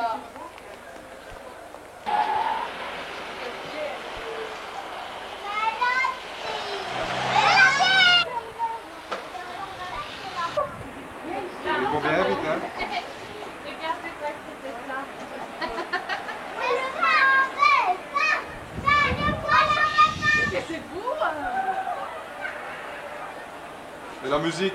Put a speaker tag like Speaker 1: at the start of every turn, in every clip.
Speaker 1: Ils vont bien vite, hein?
Speaker 2: C'est beau!
Speaker 1: Et la musique?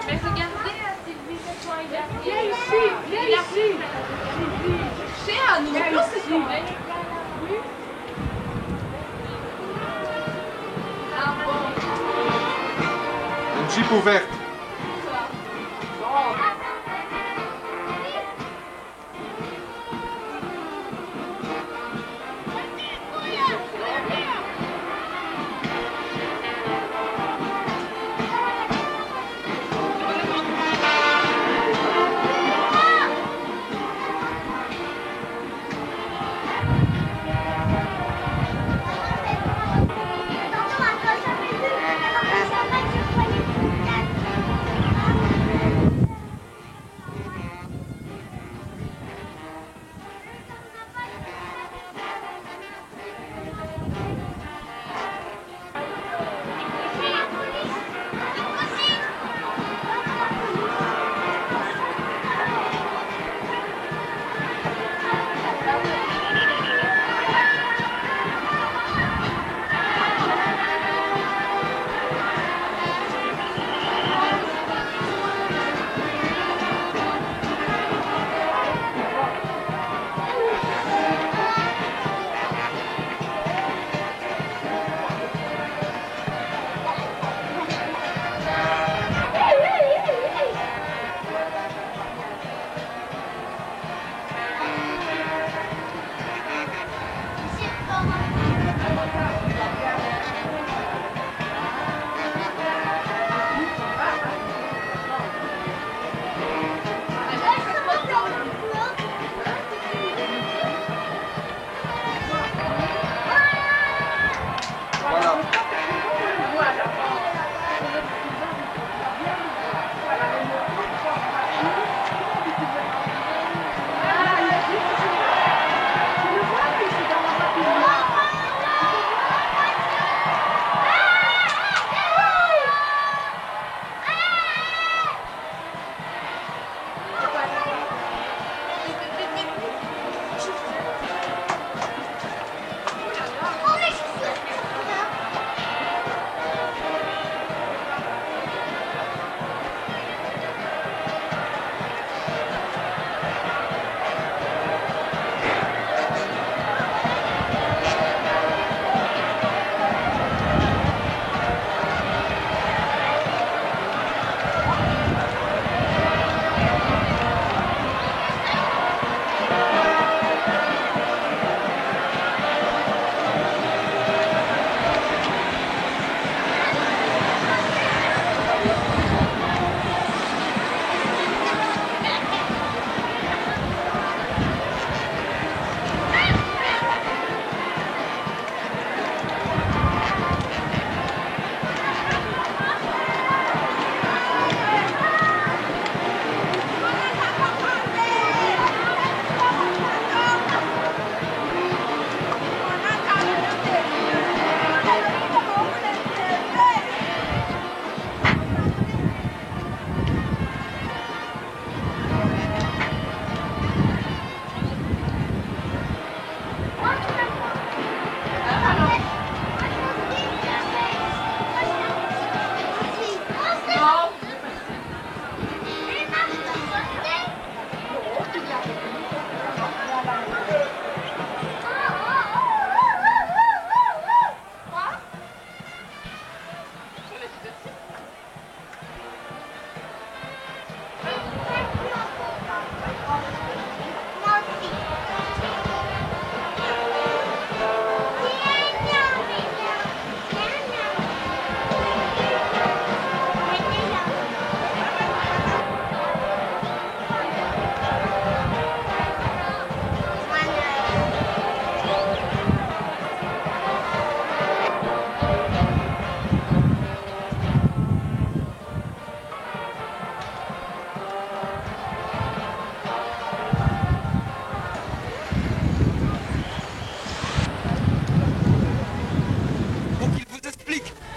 Speaker 2: Mais regardez, Sylvie, quand il arrive.
Speaker 3: Viens ici, viens ici.
Speaker 2: Cherchez à nous.
Speaker 3: Viens ici.
Speaker 2: Ah bon.
Speaker 1: Une Jeep ouverte.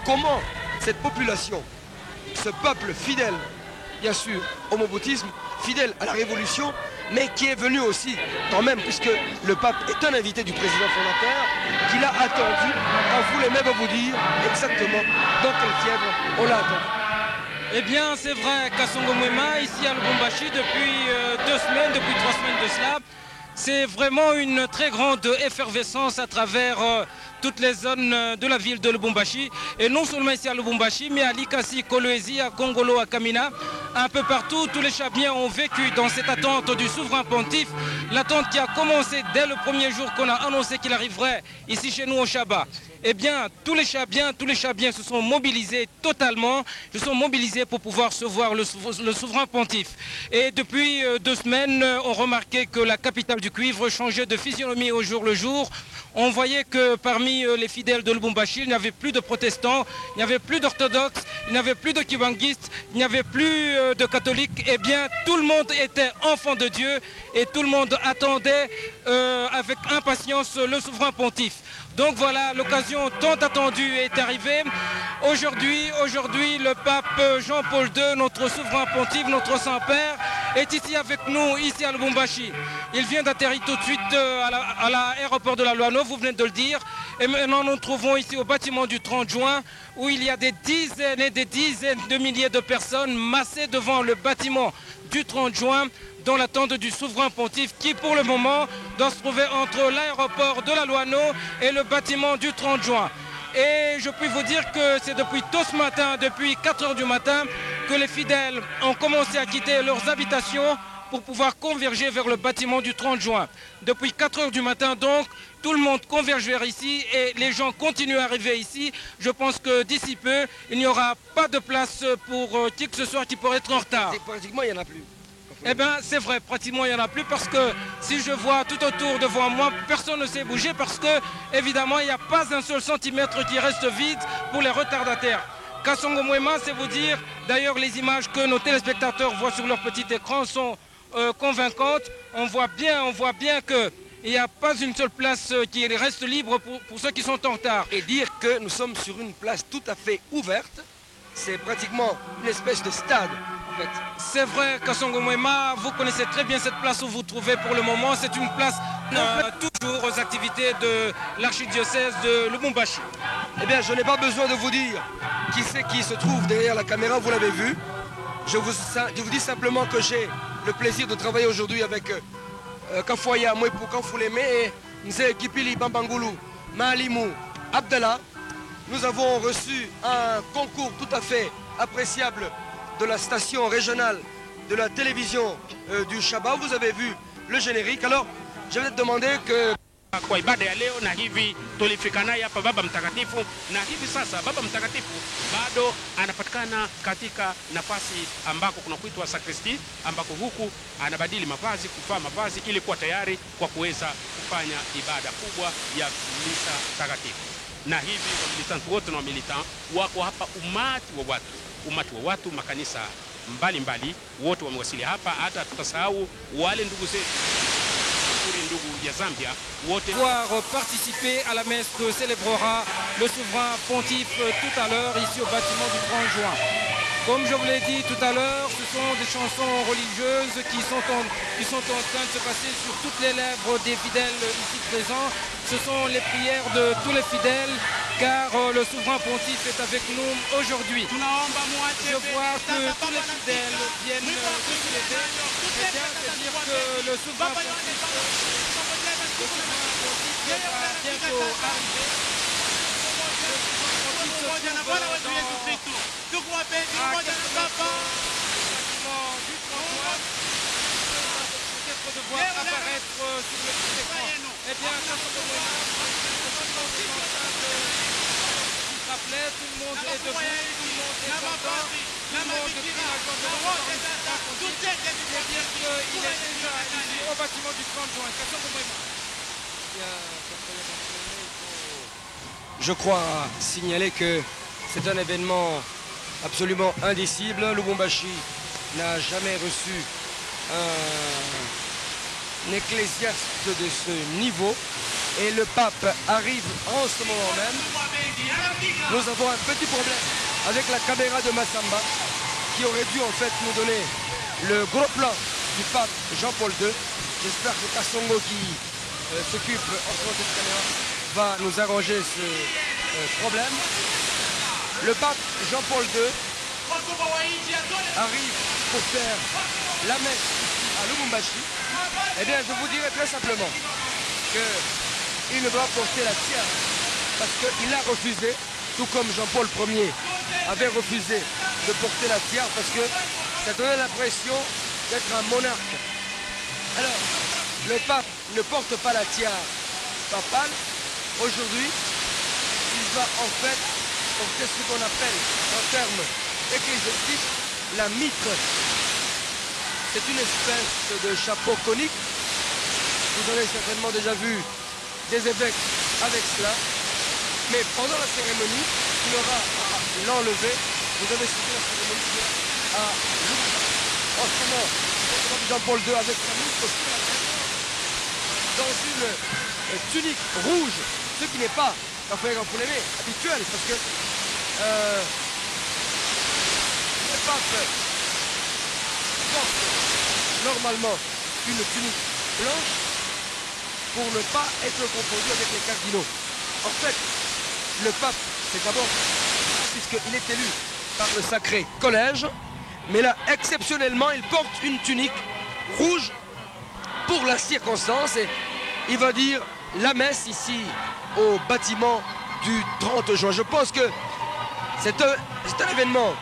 Speaker 4: comment cette population, ce peuple fidèle, bien sûr, au Mobutisme, fidèle à la révolution, mais qui est venu aussi, quand même, puisque le pape est un invité du président fondateur, qu'il a attendu, on voulait même vous dire exactement dans quelle fièvre on l'a attendu.
Speaker 5: Eh bien, c'est vrai, Kasongo Mwema, ici à Lubumbashi, depuis 2 semaines, depuis 3 semaines de cela, c'est vraiment une très grande effervescence à travers toutes les zones de la ville de Lubumbashi. Et non seulement ici à Lubumbashi, mais à Likasi, Kolwezi, à Kongolo, à Kamina, un peu partout, tous les Chabiens ont vécu dans cette attente du souverain pontife. L'attente qui a commencé dès le premier jour qu'on a annoncé qu'il arriverait ici chez nous au Chaba. Eh bien, tous les Chabiens se sont mobilisés totalement, se sont mobilisés pour pouvoir recevoir le souverain pontife. Et depuis 2 semaines, on remarquait que la capitale du cuivre changeait de physionomie au jour le jour. On voyait que parmi les fidèles de Lubumbashi, il n'y avait plus de protestants, il n'y avait plus d'orthodoxes, il n'y avait plus de kibanguistes, il n'y avait plus de catholiques. Eh bien, tout le monde était enfant de Dieu et tout le monde attendait avec impatience le souverain pontife. Donc voilà, l'occasion tant attendue est arrivée. Aujourd'hui, le pape Jean-Paul II, notre souverain pontife, notre Saint-Père, est ici avec nous, ici à Lubumbashi. Il vient d'atterrir tout de suite à l'aéroport de la Loano, vous venez de le dire. Et maintenant, nous nous trouvons ici au bâtiment du 30 juin, où il y a des dizaines et des dizaines de milliers de personnes massées devant le bâtiment du 30 juin, dans l'attente du souverain pontife qui pour le moment doit se trouver entre l'aéroport de la Loano et le bâtiment du 30 juin. Et je puis vous dire que c'est depuis tôt ce matin, depuis 4 heures du matin, que les fidèles ont commencé à quitter leurs habitations pour pouvoir converger vers le bâtiment du 30 juin. Depuis 4 heures du matin donc, tout le monde converge vers ici et les gens continuent à arriver ici. Je pense que d'ici peu, il n'y aura pas de place pour qui que ce soit qui pourrait être en retard.
Speaker 4: Et pratiquement, il n'y en a plus.
Speaker 5: Eh bien, c'est vrai, pratiquement il n'y en a plus parce que si je vois tout autour devant moi, personne ne s'est bougé parce que, évidemment, il n'y a pas un seul centimètre qui reste vide pour les retardataires. Kasongo Mwema, c'est vous dire, d'ailleurs, les images que nos téléspectateurs voient sur leur petit écran sont convaincantes. On voit bien qu'il n'y a pas une seule place qui reste libre pour ceux qui sont en retard.
Speaker 4: Et dire que nous sommes sur une place tout à fait ouverte, c'est pratiquement une espèce de stade.
Speaker 5: C'est vrai, Kasongo Mwema, vous connaissez très bien cette place où vous vous trouvez pour le moment. C'est une place toujours aux activités de l'archidiocèse de Lubumbashi.
Speaker 4: Eh bien, je n'ai pas besoin de vous dire qui c'est qui se trouve derrière la caméra, vous l'avez vu. Je vous dis simplement que j'ai le plaisir de travailler aujourd'hui avec Kafoya Mwepu Kanfouleme et Nze Kipili Bambangulu Mahalimou Abdallah. Nous avons reçu un concours tout à fait appréciable de la station régionale de la télévision du Chaba. Vous avez vu le générique. Alors, je vais te demander que...
Speaker 6: Kwa ibada ya leo na hivi tulifika naye hapa Baba Mtakatifu, na hivi sasa Baba Mtakatifu bado anapatikana katika nafasi ambako kuna kuitwa sakristi, ambako huku anabadili mavazi, kuvaa mavazi ili kuwa tayari kwa kuweza kufanya ibada kubwa ya misa takatifu. Na hivi wamilitanti wote na wamilitant wako hapa, umati wa watu, makanisa mbalimbali wote wamewasili hapa. Hata tutasahau wale ndugu zetu ya Zambia wote.
Speaker 5: Pouvoir participer à la messe que célébrera le souverain pontife tout à l'heure ici au bâtiment du 30 juin. Comme je vous l'ai dit tout à l'heure, ce sont des chansons religieuses qui sont en train de se passer sur toutes les lèvres des fidèles ici présents. Ce sont les prières de tous les fidèles, car le souverain pontife est avec nous aujourd'hui. Je vois que tous les fidèles viennent de se lever. C'est bien de dire que le souverain pontife va bientôt arriver. De voir apparaître sur le petit écran. Eh bien, tout le monde est debout, tout le monde est content, tout le monde crie la joie de c'est dire qu'il est déjà ici au bâtiment du 30 juin.
Speaker 4: Je crois signaler que c'est un événement absolument indicible. Lubumbashi n'a jamais reçu un ecclésiaste de ce niveau. et le pape arrive en ce moment même. Nous avons un petit problème avec la caméra de Massamba qui aurait dû en fait nous donner le gros plan du pape Jean-Paul II. J'espère que Kassongo qui s'occupe en ce moment de cette caméra va nous arranger ce problème. Le pape Jean-Paul II arrive pour faire la messe ici à Lubumbashi. Eh bien, je vous dirai très simplement qu'il ne doit porter la tiare parce qu'il a refusé, tout comme Jean-Paul Ier avait refusé de porter la tiare parce que ça donnait l'impression d'être un monarque. Alors, le pape ne porte pas la tiare papale. Aujourd'hui, il va en fait porter ce qu'on appelle, en termes ecclésiastiques, la mitre. C'est une espèce de chapeau conique. Vous avez certainement déjà vu des évêques avec cela. Mais pendant la cérémonie, il aura à l'enlever. Vous avez suivi la cérémonie à Lubumbashi. En ce moment, Jean-Paul II avec sa mitre sur la tête, dans une tunique rouge, ce qui n'est pas habituel, parce que le pape porte normalement une tunique blanche pour ne pas être confondu avec les cardinaux. En fait, le pape, c'est d'abord puisqu'il est élu par le sacré collège, mais là, exceptionnellement, il porte une tunique rouge pour la circonstance et il va dire la messe ici au bâtiment du 30 juin. Je pense que c'est un événement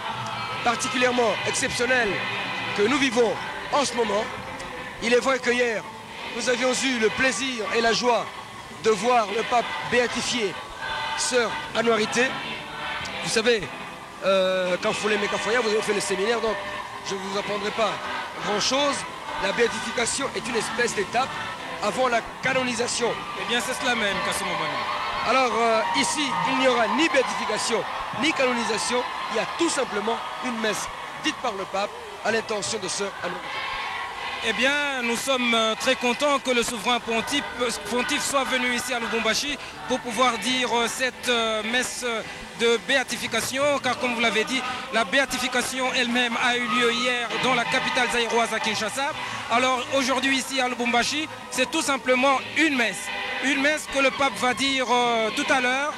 Speaker 4: particulièrement exceptionnel que nous vivons en ce moment. Il est vrai que hier, nous avions eu le plaisir et la joie de voir le pape béatifier Sœur Anouarité. Vous savez, quand Foulé Mekafoya, vous avez fait le séminaire, donc je ne vous apprendrai pas grand-chose. La béatification est une espèce d'étape avant la canonisation.
Speaker 5: Eh bien, c'est cela même, Kassongo Moema.
Speaker 4: Alors, ici, il n'y aura ni béatification, ni canonisation. Il y a tout simplement une messe dite par le pape à l'intention de Sœur Anouarité.
Speaker 5: Eh bien, nous sommes très contents que le souverain pontife soit venu ici à Lubumbashi pour pouvoir dire cette messe de béatification, car comme vous l'avez dit, la béatification elle-même a eu lieu hier dans la capitale zaïroise à Kinshasa. Alors aujourd'hui ici à Lubumbashi, c'est tout simplement une messe que le pape va dire tout à l'heure.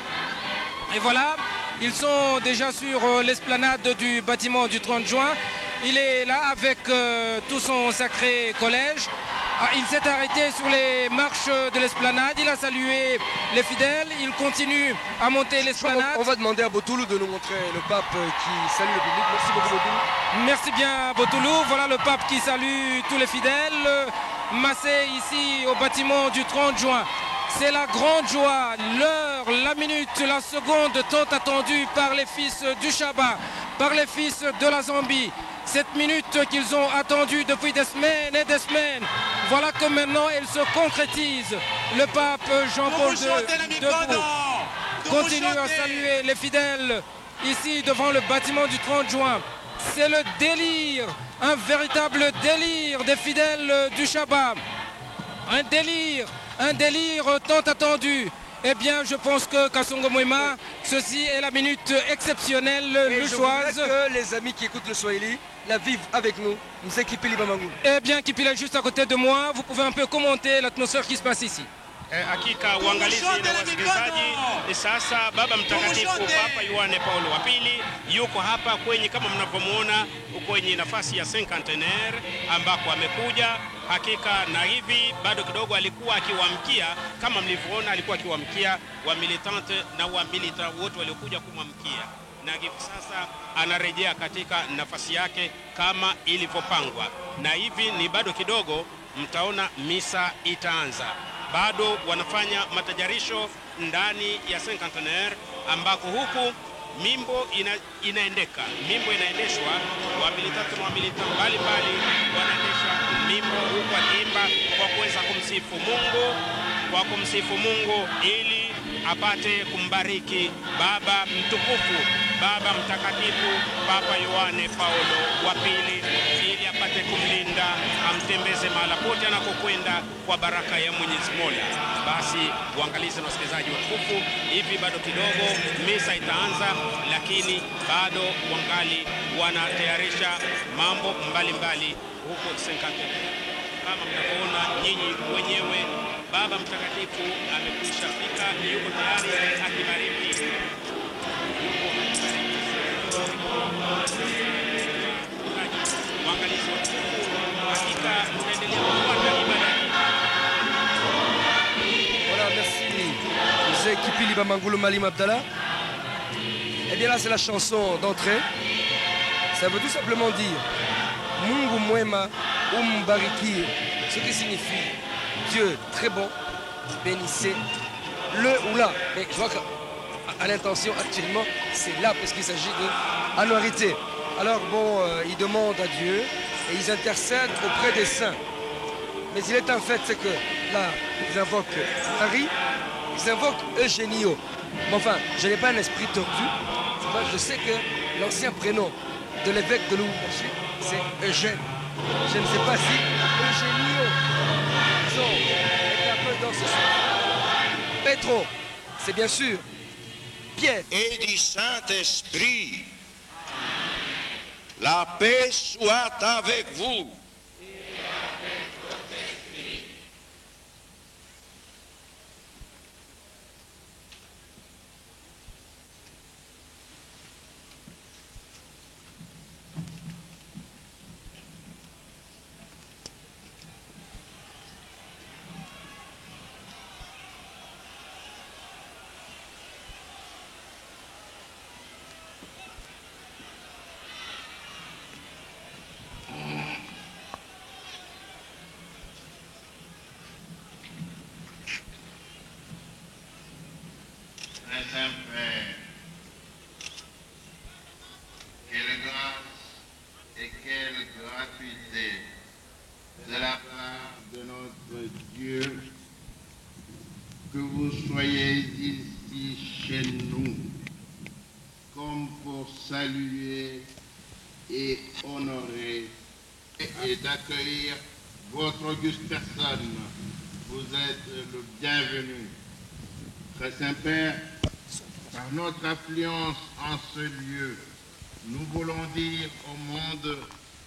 Speaker 5: Et voilà, ils sont déjà sur l'esplanade du bâtiment du 30 juin. Il est là avec tout son sacré collège. Il s'est arrêté sur les marches de l'esplanade, il a salué les fidèles, il continue à monter l'esplanade.
Speaker 4: On va demander à Botoulou de nous montrer le pape qui salue le public. Merci beaucoup Botoulou.
Speaker 5: Merci bien Botoulou. Voilà le pape qui salue tous les fidèles, massé ici au bâtiment du 30 juin. C'est la grande joie, l'heure, la minute, la seconde tant attendue par les fils du Shabbat, par les fils de la Zambie. Cette minute qu'ils ont attendue depuis des semaines et des semaines. Voilà que maintenant elle se concrétise. Le pape Jean-Paul II debout continue à saluer les fidèles ici devant le bâtiment du 30 juin. C'est le délire, un véritable délire des fidèles du Shabbat. Un délire tant attendu. Eh bien, je pense que Kassongo Moema, ceci est la minute exceptionnelle luchoise.
Speaker 4: Je voudrais que les amis qui écoutent le Swahili la vivent avec nous. Mzee Kipili Bamangulu.
Speaker 5: Eh bien, Kipili est juste à côté de moi. Vous pouvez un peu commenter l'atmosphère qui se passe ici.
Speaker 6: Hakika uangalizi na wasikilizaji, sasa Baba Mtakatifu Papa Yohane Paulo wa Pili yuko hapa kwenye, kama mnavyomuona, kwenye nafasi ya cinquantenaire ambako amekuja. Hakika na hivi bado kidogo alikuwa akiwaamkia, kama mlivyoona alikuwa akiwaamkia wa militante na wa milita wote waliokuja kumwamkia, na hivi sasa anarejea katika nafasi yake kama ilivyopangwa. Na hivi ni bado kidogo mtaona misa itaanza. Bado wanafanya matajarisho ndani ya cinquantenaire ambako huku mimbo inaendeshwa. Wamilitante mbalimbali wanaendesha mimbo huku akiimba kwa kuweza kumsifu Mungu ili apate kumbariki Baba Mtukufu, Baba Mtakatifu Papa Yohane Paulo wa Pili, ili apate apate kumlinda, amtembeze mahala pote anakokwenda kwa baraka ya Mwenyezi Mola. Basi uangalizi na wasikilizaji watukufu, hivi bado kidogo misa itaanza, lakini bado wangali wanatayarisha mambo mbalimbali huko Saint-Quentin. Kama mnavyoona nyinyi wenyewe, Baba Mtakatifu amekwisha fika, yuko tayari akibariki. Waangalizi watukufu, hakika tunaendelea kufuata ibada.
Speaker 4: Voilà, merci. Mzee Kipili Bamangulu Malim Abdallah. Eh bien là, c'est la chanson d'entrée. Ça veut tout simplement dire Mungu Mwema Umbariki, ce qui signifie Dieu très bon, bénissez le ou là. Mais je vois qu'à l'intention actuellement, c'est là parce qu'il s'agit de annualité. Alors bon, ils demandent à Dieu et ils intercèdent auprès des saints. Mais il est un fait, c'est que là, ils invoquent Marie, ils invoquent Eugénio. Mais enfin, je n'ai pas un esprit tordu. Je sais que l'ancien prénom de l'évêque de Lubumbashi, c'est Eugène. Je ne sais pas si Eugénio, disons, est un peu dans ce sens. Petro, c'est bien sûr Pierre.
Speaker 7: Et du Saint-Esprit, la paix soit avec vous. Saint-Père, quelle grâce et quelle gratuité de la part de notre Dieu que vous soyez ici chez nous, comme pour saluer et honorer et d'accueillir votre auguste personne. Vous êtes le bienvenu. Très Saint-Père, par notre affluence en ce lieu, nous voulons dire au monde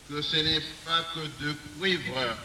Speaker 7: que ce n'est pas que de cuivre